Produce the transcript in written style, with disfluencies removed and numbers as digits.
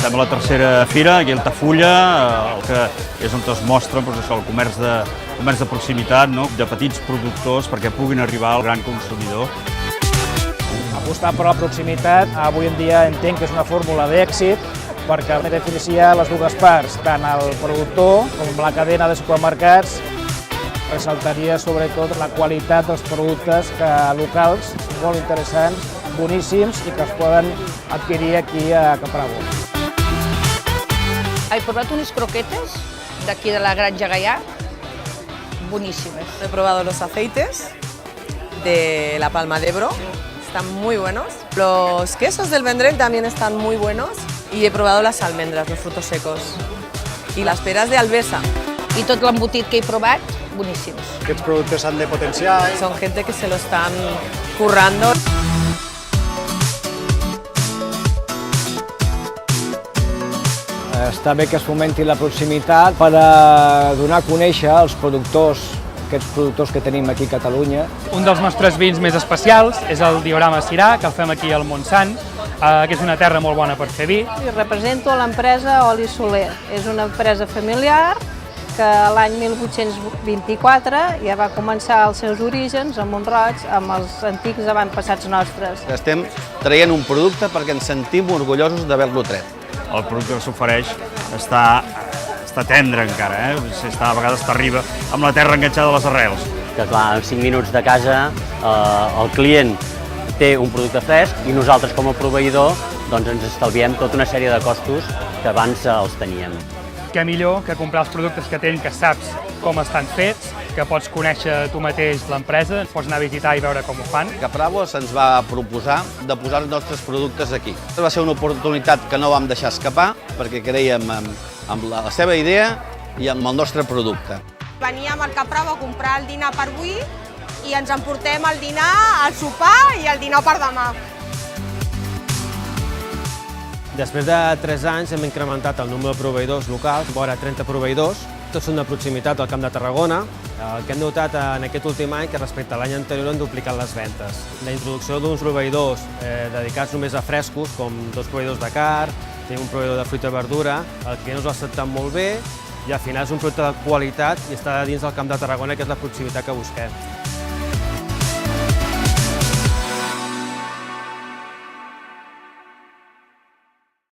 Estem a la tercera fira, aquí a Altafulla, que és on es mostra el comerç de proximitat, de petits productors perquè puguin arribar al gran consumidor. Apostar per la proximitat, avui en dia entenc que és una fórmula d'èxit perquè beneficia les dues parts, tant el productor com la cadena de supermercats. Ressaltaria sobretot la qualitat dels productes locals, molt interessants, boníssims i que es poden adquirir aquí a Caprabo. He provat unes croquetes d'aquí de la Granja Gaià, buenísimes. He probado los aceites de la Palma de Ebro, están muy buenos. Los quesos del Vendrell también están muy buenos y he probado las almendras, los frutos secos y las peras de Albesa. I tot l'embotit que he provat, boníssims. Aquests productes s'han de potenciar. Son gente que se lo están currando. Està bé que es fomenti la proximitat per donar a conèixer els productors, aquests productors que tenim aquí a Catalunya. Un dels nostres vins més especials és el Diorama Sirà, que el fem aquí al Montsant, que és una terra molt bona per fer vi. Represento l'empresa Oli Soler. És una empresa familiar que l'any 1824 ja va començar els seus orígens a Mont-roig amb els antics avantpassats nostres. Estem traient un producte perquè ens sentim orgullosos d'haver-lo tret. El producte que s'ofereix està tendre encara, a vegades t'arriba amb la terra enganxada a les arrels. Que clar, en 5 minuts de casa el client té un producte fresc i nosaltres com a proveïdor ens estalviem tota una sèrie de costos que abans els teníem. Què millor que comprar els productes que tens, que saps com estan fets, que pots conèixer tu mateix l'empresa, pots anar a visitar i veure com ho fan. Caprabo se'ns va proposar de posar els nostres productes aquí. Va ser una oportunitat que no vam deixar escapar perquè creiem amb la seva idea i amb el nostre producte. Veníem al Caprabo a comprar el dinar per avui i ens emportem el dinar, el sopar i el dinar per demà. Després de 3 anys hem incrementat el número de proveïdors locals, vora 30 proveïdors. Tots són de proximitat al Camp de Tarragona. El que hem notat en aquest últim any que respecte a l'any anterior han duplicat les ventes. La introducció d'uns proveïdors dedicats només a frescos, com 2 proveïdors de carn, tenim un proveïdor de fruita i verdura, el client ens ho ha acceptat molt bé i al final és un producte de qualitat i està dins del Camp de Tarragona, que és la proximitat que busquem.